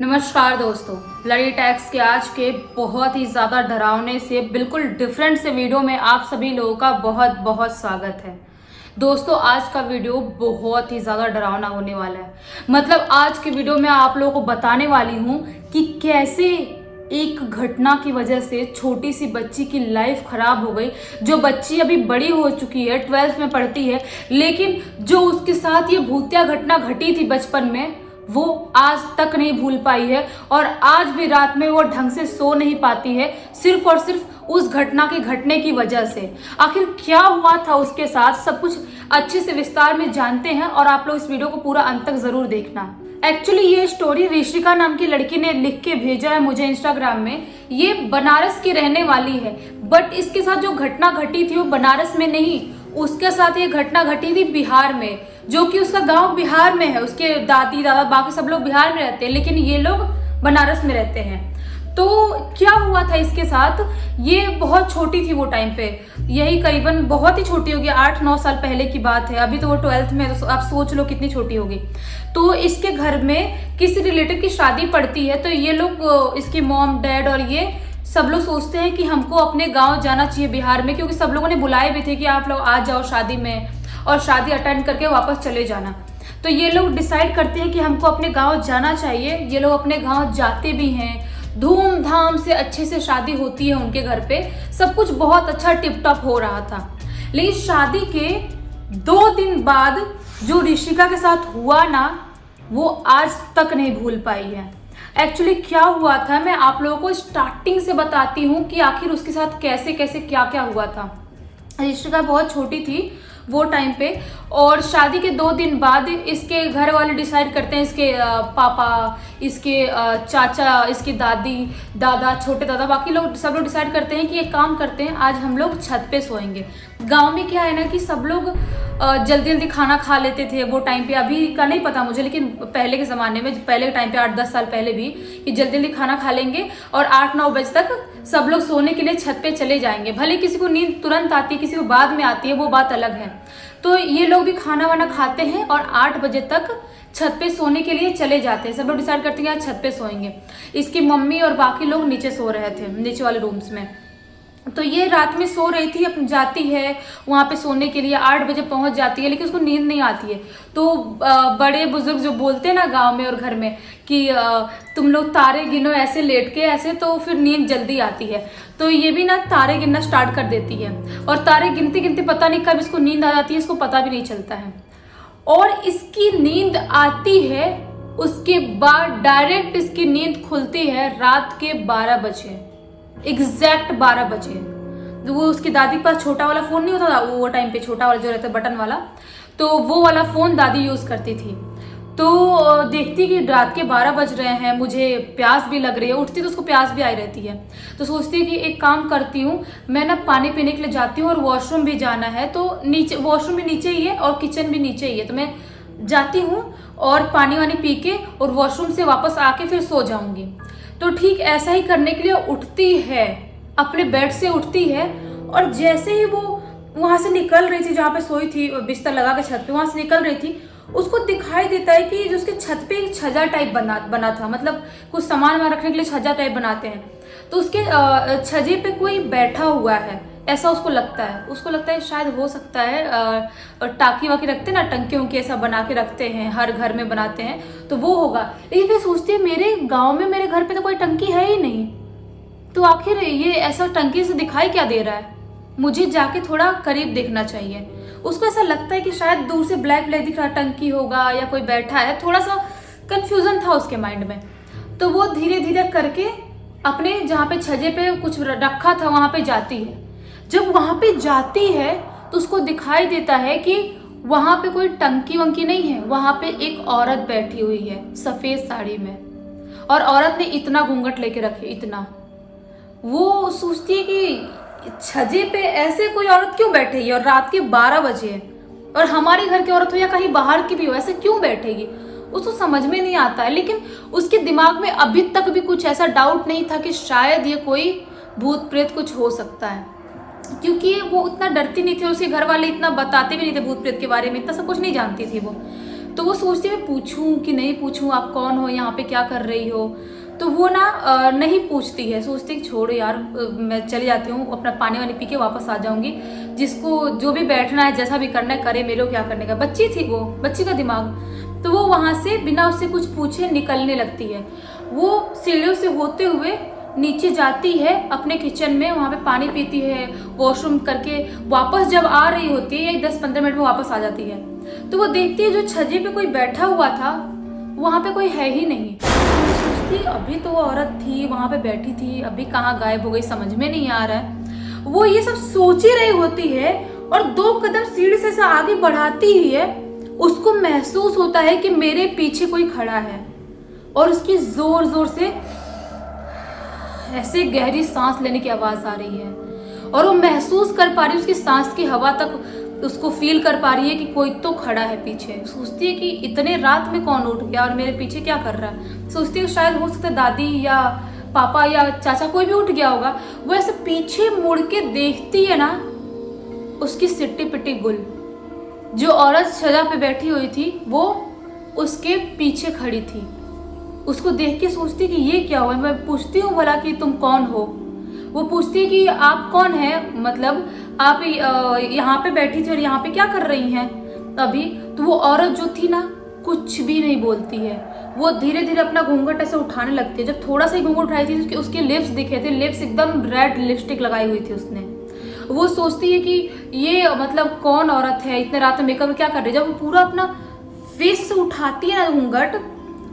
नमस्कार दोस्तों, लड़ी टैक्स के आज के बहुत ही ज़्यादा डरावने से बिल्कुल डिफरेंट से वीडियो में आप सभी लोगों का बहुत बहुत स्वागत है। दोस्तों, आज का वीडियो बहुत ही ज़्यादा डरावना होने वाला है। मतलब आज के वीडियो में आप लोगों को बताने वाली हूँ कि कैसे एक घटना की वजह से छोटी सी बच्ची की लाइफ खराब हो गई। जो बच्ची अभी बड़ी हो चुकी है, 12th में पढ़ती है, लेकिन जो उसके साथ ये भूतिया घटना घटी थी बचपन में, वो आज तक नहीं भूल पाई है और आज भी रात में वो ढंग से सो नहीं पाती है, सिर्फ और सिर्फ उस घटना के घटने की वजह से। आखिर क्या हुआ था उसके साथ, सब कुछ अच्छे से विस्तार में जानते हैं और आप लोग इस वीडियो को पूरा अंत तक जरूर देखना। एक्चुअली ये स्टोरी ऋषिका नाम की लड़की ने लिख के भेजा है मुझे इंस्टाग्राम में। ये बनारस की रहने वाली है, बट इसके साथ जो घटना घटी थी वो बनारस में नहीं, उसके साथ ये घटना घटी थी बिहार में, जो कि उसका गांव बिहार में है। उसके दादी दादा बाकी सब लोग बिहार में रहते हैं, लेकिन ये लोग बनारस में रहते हैं। तो क्या हुआ था इसके साथ, ये बहुत छोटी थी वो टाइम पे, यही करीबन बहुत ही छोटी होगी, 8-9 साल पहले की बात है। अभी तो वो 12th में है, तो आप सोच लो कितनी छोटी होगी। तो इसके घर में किसी रिलेटिव की शादी पड़ती है, तो ये लोग, इसकी मॉम डैड और ये सब लोग सोचते हैं कि हमको अपने गांव जाना चाहिए बिहार में, क्योंकि सब लोगों ने बुलाए भी थे कि आप लोग आ जाओ शादी में और शादी अटेंड करके वापस चले जाना। तो ये लोग डिसाइड करते हैं कि हमको अपने गांव जाना चाहिए। ये लोग अपने गांव जाते भी हैं, धूमधाम से अच्छे से शादी होती है उनके घर पे, सब कुछ बहुत अच्छा टिप टॉप हो रहा था। लेकिन शादी के 2 दिन बाद जो ऋषिका के साथ हुआ ना, वो आज तक नहीं भूल पाई है। एक्चुअली क्या हुआ था, मैं आप लोगों को स्टार्टिंग से बताती हूँ कि आखिर उसके साथ कैसे कैसे क्या क्या हुआ था। ऋषिका बहुत छोटी थी वो टाइम पे, और शादी के 2 दिन बाद इसके घर वाले डिसाइड करते हैं, इसके पापा, इसके चाचा, इसकी दादी, दादा, छोटे दादा, बाकी लोग सब लोग डिसाइड करते हैं कि एक काम करते हैं, आज हम लोग छत पे सोएंगे। गांव में क्या है ना कि सब लोग जल्दी जल्दी खाना खा लेते थे वो टाइम पे। अभी का नहीं पता मुझे, लेकिन पहले के ज़माने में, पहले के टाइम पे 8-10 साल पहले भी, कि जल्दी जल्दी खाना खा लेंगे और 8-9 बजे तक सब लोग सोने के लिए छत पे चले जाएंगे। भले किसी को नींद तुरंत आती है, किसी को बाद में आती है, वो बात अलग है। तो ये लोग भी खाना वाना खाते हैं और 8 बजे तक छत पे सोने के लिए चले जाते हैं। सब लोग डिसाइड करते हैं आज छत पे सोएंगे। इसकी मम्मी और बाकी लोग नीचे सो रहे थे, नीचे वाले रूम्स में। तो ये रात में सो रही थी, अपनी जाती है वहाँ पे सोने के लिए, 8 बजे पहुँच जाती है, लेकिन उसको नींद नहीं आती है। तो बड़े बुजुर्ग जो बोलते हैं ना गांव में और घर में कि तुम लोग तारे गिनो ऐसे लेट के, ऐसे तो फिर नींद जल्दी आती है। तो ये भी ना तारे गिनना स्टार्ट कर देती है, और तारे गिनते गिनते पता नहीं कब इसको नींद आ जाती है, इसको पता भी नहीं चलता है। और इसकी नींद आती है, उसके बाद डायरेक्ट इसकी नींद खुलती है रात के 12 बजे, एग्जैक्ट 12 बजे। तो वो उसकी दादी के पास छोटा वाला फ़ोन नहीं होता था वो टाइम पे, छोटा वाला जो रहता है बटन वाला, तो वो वाला फ़ोन दादी यूज़ करती थी। तो देखती कि रात के 12 बज रहे हैं, मुझे प्यास भी लग रही है, उठती तो उसको प्यास भी आई रहती है। तो सोचती है कि एक काम करती हूँ, मैं ना पानी पीने के लिए जाती हूँ और वॉशरूम भी जाना है, तो नीचे, वॉशरूम भी नीचे ही है और किचन भी नीचे ही है, तो मैं जाती हूँ और पानी वानी पी के और वॉशरूम से वापस आके फिर सो जाऊँगी। तो ठीक ऐसा ही करने के लिए उठती है, अपने बेड से उठती है, और जैसे ही वो वहाँ से निकल रही थी, जहाँ पे सोई थी बिस्तर लगा के छत पे, वहाँ से निकल रही थी, उसको दिखाई देता है कि जो उसके छत पे एक छज्जा टाइप बना था, मतलब कुछ सामान वहाँ रखने के लिए छज्जा टाइप बनाते हैं, तो उसके छज्जे पे कोई बैठा हुआ है, ऐसा उसको लगता है। उसको लगता है शायद हो सकता है टाकी वाकी रखते हैं ना, टंकी उनकी ऐसा बना के रखते हैं, हर घर में बनाते हैं, तो वो होगा। लेकिन फिर सोचती है मेरे गांव में, मेरे घर पे तो कोई टंकी है ही नहीं, तो आखिर ये ऐसा टंकी से दिखाई क्या दे रहा है, मुझे जाके थोड़ा करीब देखना चाहिए। उसको ऐसा लगता है कि शायद दूर से ब्लैक ब्लैक दिख रहा टंकी होगा या कोई बैठा है, थोड़ा सा कंफ्यूजन था उसके माइंड में। तो वो धीरे धीरे करके अपने जहाँ पे छज्जे पे कुछ रखा था वहाँ पे जाती है। जब वहाँ पे जाती है तो उसको दिखाई देता है कि वहाँ पे कोई टंकी वंकी नहीं है, वहाँ पे एक औरत बैठी हुई है सफ़ेद साड़ी में, और औरत ने इतना घूंघट लेके रखे, इतना। वो सोचती है कि छज्जे पे ऐसे कोई औरत क्यों बैठेगी, और रात के 12 बजे है, और हमारे घर की औरत हो या कहीं बाहर की भी हो, ऐसे क्यों बैठेगी, उसको समझ में नहीं आता है। लेकिन उसके दिमाग में अभी तक भी कुछ ऐसा डाउट नहीं था कि शायद ये कोई भूत प्रेत कुछ हो सकता है, क्योंकि वो उतना डरती नहीं थी, उसके घर वाले इतना बताते भी नहीं थे भूत प्रेत के बारे में, इतना सब कुछ नहीं जानती थी वो। तो वो सोचती है मैं पूछूं कि नहीं पूछूं, आप कौन हो, यहाँ पे क्या कर रही हो। तो वो ना नहीं पूछती है, सोचती है छोड़ो यार, मैं चली जाती हूँ, अपना पानी वानी पी के वापस आ जाऊंगी, जिसको जो भी बैठना है जैसा भी करना है करे, मेरे को क्या करने का। बच्ची थी वो, बच्ची का दिमाग। तो वो वहां से बिना उससे कुछ पूछे निकलने लगती है। वो सीढ़ियों से होते हुए नीचे जाती है अपने किचन में, वहां पे पानी पीती है, वॉशरूम करके वापस जब आ रही होती है 10-15 मिनट में वापस आ जाती है। तो वो देखती है जो छज्जे पे कोई बैठा हुआ था वहां पे कोई है ही नहीं। सोचती अभी तो वो औरत थी वहां पे बैठी थी, अभी कहाँ गायब हो गई, समझ में नहीं आ रहा है। वो ये सब सोच ही रही होती है और 2 कदम सीढ़ी से आगे बढ़ाती ही है, उसको महसूस होता है कि मेरे पीछे कोई खड़ा है और उसकी जोर जोर से ऐसे गहरी सांस लेने की आवाज आ रही है और वो महसूस कर पा रही है, उसकी सांस की हवा तक उसको फील कर पा रही है कि कोई तो खड़ा है पीछे। सोचती है कि इतने रात में कौन उठ गया और मेरे पीछे क्या कर रहा है। सोचती है शायद हो सकता है दादी या पापा या चाचा कोई भी उठ गया होगा। वो ऐसे पीछे मुड़ के देखती है ना, उसकी सिट्टी पिट्टी गुल जो औरत छजा पे बैठी हुई थी वो उसके पीछे खड़ी थी। उसको देख के सोचती कि ये क्या हुआ। मैं पूछती हूँ भला कि तुम कौन हो। वो पूछती है कि आप कौन है, मतलब आप यहाँ पे बैठी थी और यहाँ पे क्या कर रही हैं अभी। तो वो औरत जो थी ना कुछ भी नहीं बोलती है। वो धीरे धीरे अपना घूंघट ऐसे उठाने लगती है। जब थोड़ा सा ही घूंघट उठाई थी उसके लिप्स दिखे थे, लिप्स एकदम रेड लिपस्टिक लगाई हुई थी उसने। वो सोचती है कि ये मतलब कौन औरत है, इतने रात में मेकअप क्या कर रही है। जब वो पूरा अपना फेस से उठाती है ना घूंघट,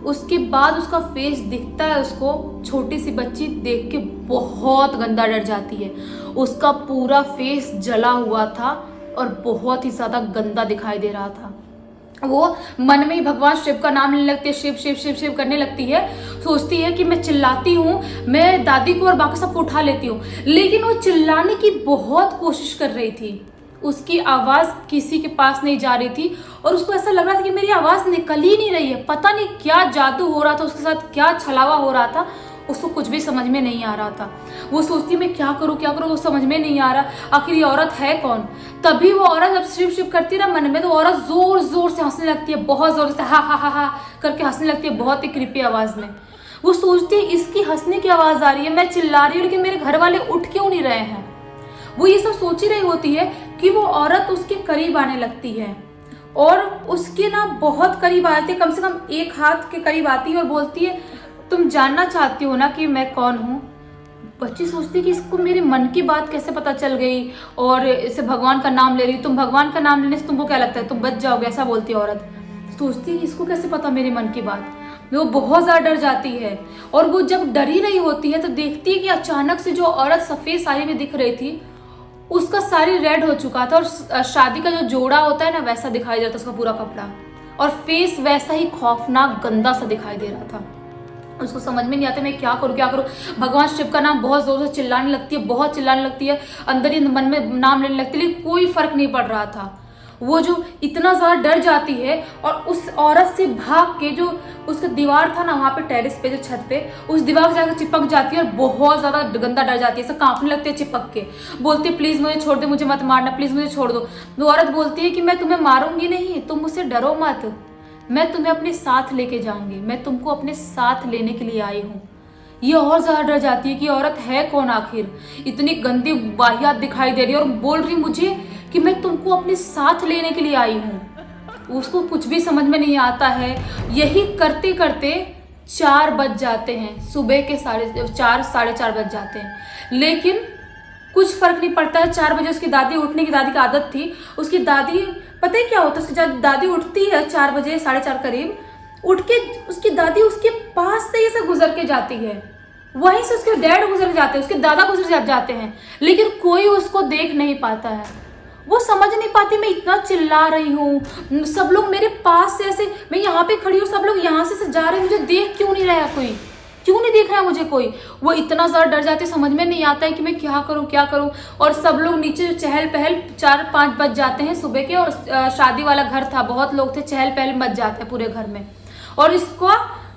उसके बाद उसका फेस दिखता है उसको, छोटी सी बच्ची देख के बहुत गंदा डर जाती है। उसका पूरा फेस जला हुआ था और बहुत ही ज्यादा गंदा दिखाई दे रहा था। वो मन में ही भगवान शिव का नाम लेने लगती है, शिव शिव शिव शिव करने लगती है। सोचती है कि मैं चिल्लाती हूँ, मैं दादी को और बाकी सबको उठा लेती हूँ। लेकिन वो चिल्लाने की बहुत कोशिश कर रही थी, उसकी आवाज किसी के पास नहीं जा रही थी और उसको ऐसा लग रहा था कि मेरी आवाज निकल ही नहीं रही है। पता नहीं क्या जादू हो रहा था उसके साथ, क्या छलावा हो रहा था, उसको कुछ भी समझ में नहीं आ रहा था। वो सोचती मैं क्या करूं क्या करूं, वो समझ में नहीं आ रहा आखिर ये औरत है कौन। तभी वो औरत जब शिव शिव करती ना मन में, तो औरत जोर जोर से हंसने लगती है, बहुत जोर से हा हा हा हा करके हंसने लगती है, बहुत ही क्रीपी आवाज में। वो सोचती है इसकी हंसने की आवाज आ रही है, मैं चिल्ला रही हूँ लेकिन मेरे घर वाले उठ क्यों नहीं रहे हैं। वो ये सब सोच ही रही होती है कि वो औरत उसके करीब आने लगती है और उसके ना बहुत करीब आती है, कम से कम 1 हाथ के करीब आती है और बोलती है तुम जानना चाहती हो ना कि मैं कौन हूँ। बच्ची सोचती है कि इसको मेरे मन की बात कैसे पता चल गई और इसे भगवान का नाम ले रही। तुम भगवान का नाम लेने से तुमको क्या लगता है तुम बच जाओगे, ऐसा बोलती है औरत। सोचती है कि इसको कैसे पता मेरे मन की बात। वो बहुत ज़्यादा डर जाती है और वो जब डरी रही होती है तो देखती है कि अचानक से जो औरत सफ़ेद साड़ी में दिख रही थी उसका साड़ी रेड हो चुका था और शादी का जो जोड़ा होता है ना वैसा दिखाई दे रहा था उसका पूरा कपड़ा, और फेस वैसा ही खौफनाक गंदा सा दिखाई दे रहा था। उसको समझ में नहीं आता मैं क्या करूँ क्या करूँ। भगवान शिव का नाम बहुत जोर से चिल्लाने लगती है, बहुत चिल्लाने लगती है, अंदर ही मन में नाम लेने लगती है, लेकिन कोई फर्क नहीं पड़ रहा था। वो जो इतना ज़्यादा डर जाती है और उस औरत से भाग के जो उसका दीवार था ना वहाँ पे टेरेस पे जो छत पे, उस दीवार से जाकर चिपक जाती है और बहुत ज़्यादा गंदा डर जाती है, ऐसा कांपने लगती है चिपक के। बोलती है प्लीज़ मुझे छोड़ दे, मुझे मत मारना, प्लीज़ मुझे छोड़ दो। वो औरत बोलती है कि मैं तुम्हें मारूंगी नहीं, तुम मुझसे डरो मत, मैं तुम्हें अपने साथ लेके जाऊंगी, मैं तुमको अपने साथ लेने के लिए आई हूँ। ये और ज्यादा डर जाती है कि औरत है कौन आखिर, इतनी गंदी वाहियात दिखाई दे रही है और बोल रही मुझे कि मैं तुमको अपने साथ लेने के लिए आई हूँ। उसको कुछ भी समझ में नहीं आता है। यही करते करते 4 बज जाते हैं, सुबह के 4:30 साढ़े 4 बज जाते हैं, लेकिन कुछ फर्क नहीं पड़ता है। 4 बजे उसकी दादी उठने की, दादी की आदत थी, उसकी दादी पता है क्या होता है, उसकी जब दादी उठती है 4 बजे 4:30 करीब, उठ के उसकी दादी उसके पास से ऐसे गुजर के जाती है, वहीं से उसके डैड गुजर जाते हैं, उसके दादा गुजर जाते हैं, लेकिन कोई उसको देख नहीं पाता है। वो समझ नहीं पाती मैं इतना चिल्ला रही हूँ, सब लोग मेरे पास से ऐसे, मैं यहाँ पे खड़ी हूँ, सब लोग यहाँ से जा रहे हैं, मुझे देख क्यों नहीं रहा कोई, क्यों नहीं देख रहा है मुझे कोई। वो इतना ज़्यादा डर जाते, समझ में नहीं आता है कि मैं क्या करूँ क्या करूँ। और सब लोग नीचे चहल पहल, 4-5 बज जाते हैं सुबह के, और शादी वाला घर था, बहुत लोग थे, चहल पहल मच जाते हैं पूरे घर में। और इसको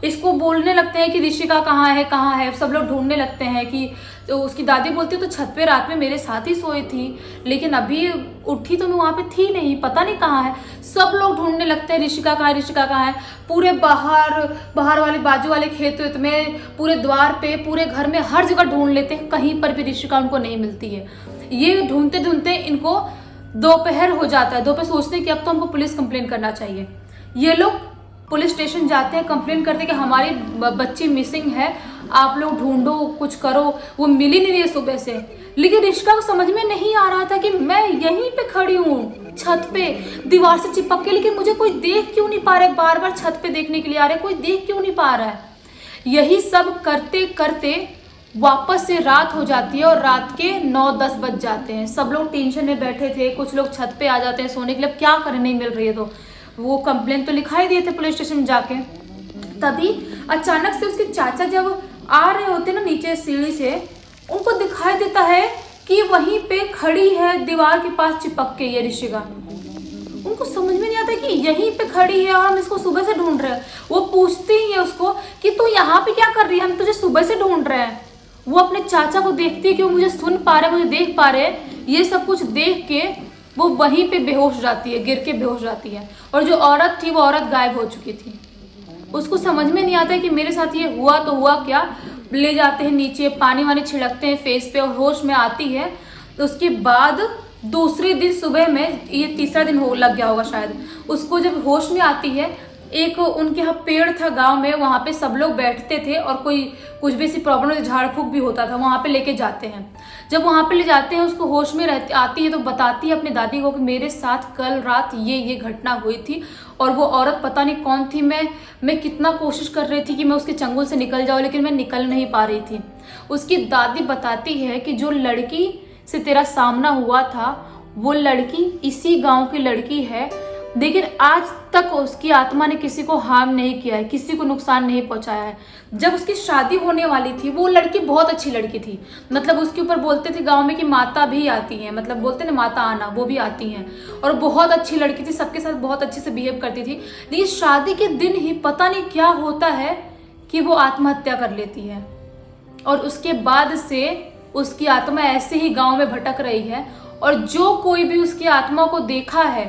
इसको बोलने लगते हैं कि ऋषिका कहाँ है कहाँ है, सब लोग ढूंढने लगते हैं कि, तो उसकी दादी बोलती है तो छत पे रात में मेरे साथ ही सोई थी, लेकिन अभी उठी तो मैं वहाँ पे थी नहीं, पता नहीं कहाँ है। सब लोग ढूंढने लगते हैं ऋषिका कहाँ है, ऋषिका कहाँ है। पूरे बाहर वाले बाजू वाले खेत में, पूरे द्वार पे, पूरे घर में, हर जगह ढूंढ लेते हैं, कहीं पर भी ऋषिका उनको नहीं मिलती है। ये ढूंढते ढूंढते इनको दोपहर हो जाता है। दोपहर सोचते हैं कि अब तो हमको पुलिस कंप्लेन करना चाहिए। ये लोग पुलिस स्टेशन जाते हैं, कंप्लेन करते हैं कि हमारी बच्ची मिसिंग है, आप लोग ढूंढो, कुछ करो। वो मिल ही नहीं रही है सुबह से। लेकिन ऋषिका को समझ में नहीं आ रहा था कि मैं यहीं पे खड़ी हूँ छत पे दीवार से चिपक के, लेकिन मुझे कोई देख क्यों नहीं पा रहा है। बार बार छत पे देखने के लिए आ रहा है, कोई देख क्यों नहीं पा रहा है। यही सब करते करते वापस से रात हो जाती है और रात के 9-10 बज जाते हैं। सब लोग टेंशन में बैठे थे, कुछ लोग छत पे आ जाते हैं सोने के लिए, अब क्या करें, नहीं मिल रही है तो। वो कंप्लेन तो लिखा ही दिए थे पुलिस स्टेशन में जाके। तभी अचानक से उसके चाचा जब आ रहे होते ना नीचे सीढ़ी से, उनको दिखाई देता है कि वहीं पे खड़ी है दीवार के पास चिपक के ये ऋषिका। उनको समझ में नहीं आता कि यहीं पे खड़ी है और हम इसको सुबह से ढूंढ रहे हैं। वो पूछते ही है उसको कि तू यहाँ पे क्या कर रही है, हम तुझे सुबह से ढूंढ रहे हैं। वो अपने चाचा को देखती है कि वो मुझे सुन पा रहे, मुझे देख पा रहे। ये सब कुछ देख के वो वहीं पे बेहोश जाती है, गिर के बेहोश जाती है। और जो औरत थी वो औरत गायब हो चुकी थी। उसको समझ में नहीं आता है कि मेरे साथ ये हुआ तो हुआ क्या। ले जाते हैं नीचे, पानी वानी छिड़कते हैं फेस पे और होश में आती है। तो उसके बाद दूसरे दिन सुबह में, ये तीसरा दिन हो लग गया होगा शायद, उसको जब होश में आती है, एक उनके यहाँ पेड़ था गांव में, वहाँ पे सब लोग बैठते थे और कोई कुछ भी ऐसी प्रॉब्लम हो, झाड़ फूक भी होता था, वहाँ पे लेके जाते हैं। जब वहाँ पे ले जाते हैं, उसको होश में रहती आती है तो बताती है अपनी दादी को कि मेरे साथ कल रात ये घटना हुई थी और वो औरत पता नहीं कौन थी। मैं कितना कोशिश कर रही थी कि मैं उसके चंगुल से निकल जाऊँ, लेकिन मैं निकल नहीं पा रही थी। उसकी दादी बताती है कि जो लड़की से तेरा सामना हुआ था वो लड़की इसी गाँव की लड़की है, लेकिन आज तक उसकी आत्मा ने किसी को हार्म नहीं किया है, किसी को नुकसान नहीं पहुंचाया है। जब उसकी शादी होने वाली थी, वो लड़की बहुत अच्छी लड़की थी। मतलब उसके ऊपर बोलते थे गांव में कि माता भी आती हैं, मतलब बोलते ना माता आना, वो भी आती हैं। और बहुत अच्छी लड़की थी, सबके साथ बहुत अच्छे से बिहेव करती थी। लेकिन शादी के दिन ही पता नहीं क्या होता है कि वो आत्महत्या कर लेती है। और उसके बाद से उसकी आत्मा ऐसे ही गाँव में भटक रही है। और जो कोई भी उसकी आत्मा को देखा है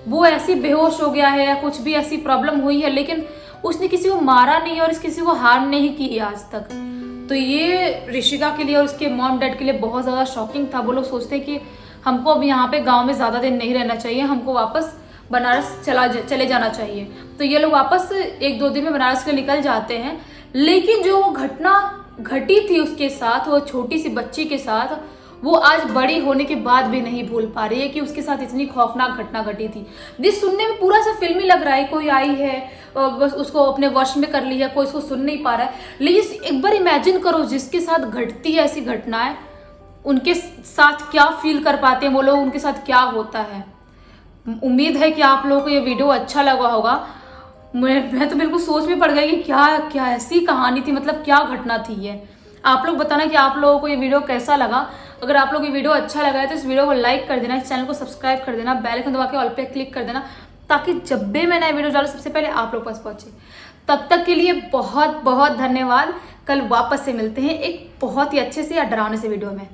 वो ऐसी बेहोश हो गया है या कुछ भी ऐसी प्रॉब्लम हुई है, लेकिन उसने किसी को मारा नहीं और किसी को हार्म नहीं की आज तक। तो ये ऋषिका के लिए और उसके मॉम डैड के लिए बहुत ज़्यादा शॉकिंग था। वो लोग सोचते हैं कि हमको अब यहाँ पे गांव में ज़्यादा दिन नहीं रहना चाहिए, हमको वापस बनारस चले जाना चाहिए। तो ये लोग वापस 1-2 दिन में बनारस के निकल जाते हैं। लेकिन जो वो घटना घटी थी उसके साथ, वो छोटी सी बच्ची के साथ, वो आज बड़ी होने के बाद भी नहीं भूल पा रही है कि उसके साथ इतनी खौफनाक घटना घटी थी। जिस सुनने में पूरा सा फिल्मी लग रहा है, कोई आई है बस उसको अपने वश में कर लिया, कोई इसको सुन नहीं पा रहा है। लेकिन एक बार इमेजिन करो, जिसके साथ घटती है ऐसी घटनाएं, उनके साथ क्या फील कर पाते हैं वो लोग, उनके साथ क्या होता है। उम्मीद है कि आप लोगों को ये वीडियो अच्छा लगा होगा। मैं तो बिल्कुल सोच में पड़ गई कि क्या ऐसी कहानी थी, मतलब क्या घटना थी ये। आप लोग बताना कि आप लोगों को ये वीडियो कैसा लगा। अगर आप लोग ये वीडियो अच्छा लगा है तो इस वीडियो को लाइक कर देना, इस चैनल को सब्सक्राइब कर देना, बेल आइकन दबा के ऑल पे क्लिक कर देना, ताकि जब भी मैं नया वीडियो डालूं सबसे पहले आप लोग पास पहुंचे। तब तक के लिए बहुत बहुत धन्यवाद। कल वापस से मिलते हैं एक बहुत ही अच्छे से या डरावने से वीडियो में।